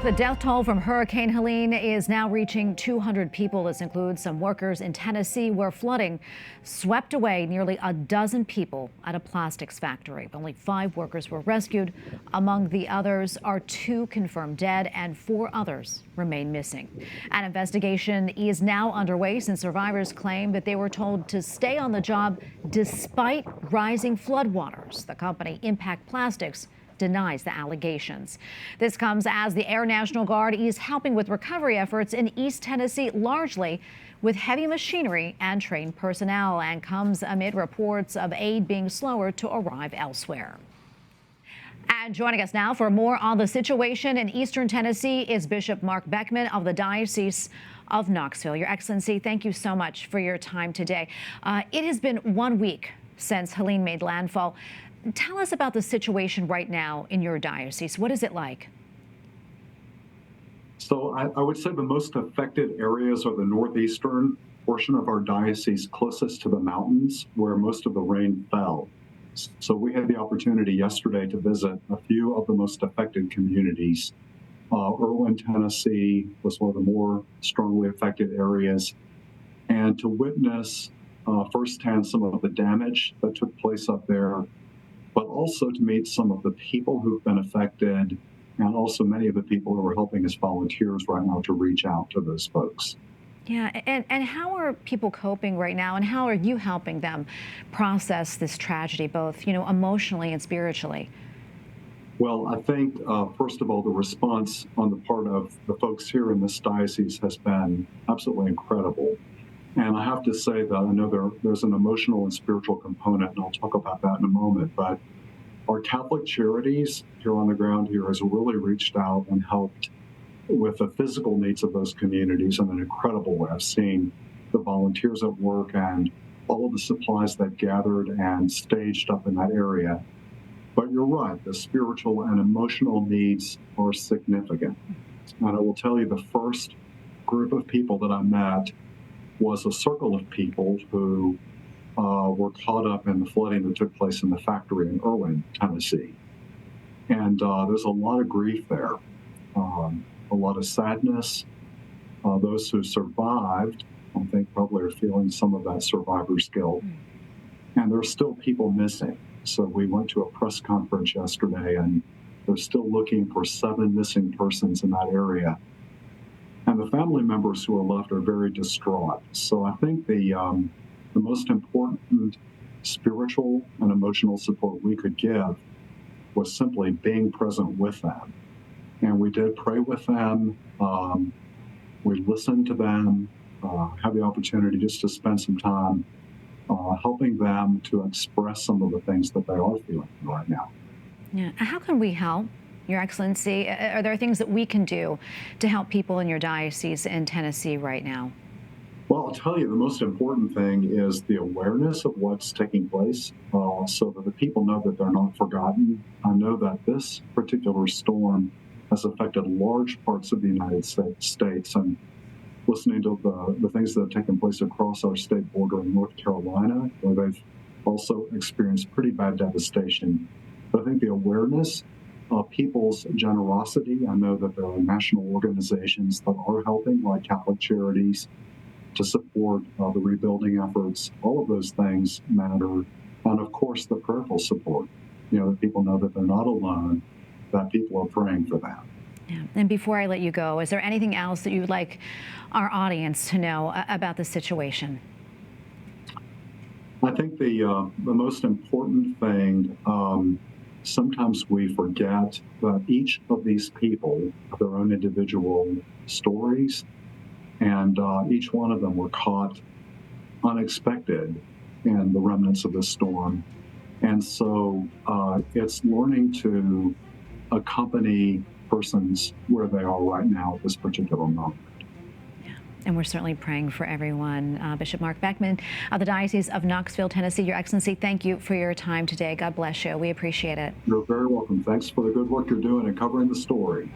The death toll from Hurricane Helene is now reaching 200 people. This includes some workers in Tennessee where flooding swept away nearly a dozen people at a plastics factory. Only 5 workers were rescued. Among the others are 2 confirmed dead and 4 others remain missing. An investigation is now underway since survivors claim that they were told to stay on the job despite rising floodwaters. The company Impact Plastics denies the allegations. This comes as the Air National Guard is helping with recovery efforts in East Tennessee, largely with heavy machinery and trained personnel, and comes amid reports of aid being slower to arrive elsewhere. And joining us now for more on the situation in eastern Tennessee is Bishop Mark Beckman of the Diocese of Knoxville. Your Excellency, thank you so much for your time today. It has been 1 week since Helene made landfall. Tell us about the situation right now in your diocese. What is it like? So I would say the most affected areas are the northeastern portion of our diocese closest to the mountains where most of the rain fell. So we had the opportunity yesterday to visit a few of the most affected communities. Erwin, Tennessee was one of the more strongly affected areas, and to witness firsthand some of the damage that took place up there, but also to meet some of the people who've been affected, and also many of the people who are helping as volunteers right now to reach out to those folks. Yeah, and how are people coping right now, and how are you helping them process this tragedy, both, emotionally and spiritually? Well, I think, first of all, the response on the part of the folks here in this diocese has been absolutely incredible. And I have to say that I know there's an emotional and spiritual component, and I'll talk about that in a moment, but our Catholic Charities here on the ground here has really reached out and helped with the physical needs of those communities in an incredible way. I've seen the volunteers at work and all of the supplies that gathered and staged up in that area. But you're right, the spiritual and emotional needs are significant. And I will tell you, the first group of people that I met was a circle of people who were caught up in the flooding that took place in the factory in Erwin, Tennessee. And there's a lot of grief there, a lot of sadness. Those who survived, I think, probably are feeling some of that survivor's guilt. And there's still people missing. So we went to a press conference yesterday, and they're still looking for 7 missing persons in that area. And the family members who are left are very distraught. So I think the most important spiritual and emotional support we could give was simply being present with them. And we did pray with them. We listened to them, had the opportunity just to spend some time helping them to express some of the things that they are feeling right now. Yeah. How can we help? Your Excellency, are there things that we can do to help people in your diocese in Tennessee right now? Well, I'll tell you, the most important thing is the awareness of what's taking place, so that the people know that they're not forgotten. I know that this particular storm has affected large parts of the United States, and listening to the things that have taken place across our state border in North Carolina, where they've also experienced pretty bad devastation. But I think the awareness, people's generosity. I know that there are national organizations that are helping, like Catholic Charities, to support the rebuilding efforts. All of those things matter. And of course, the prayerful support. That people know that they're not alone, that people are praying for them. Yeah. And before I let you go, is there anything else that you would like our audience to know about the situation? I think the most important thing, sometimes we forget that each of these people have their own individual stories, and each one of them were caught unexpected in the remnants of the storm. And so it's learning to accompany persons where they are right now at this particular moment. And we're certainly praying for everyone. Bishop Mark Beckman of the Diocese of Knoxville, Tennessee. Your Excellency, thank you for your time today. God bless you. We appreciate it. You're very welcome. Thanks for the good work you're doing and covering the story.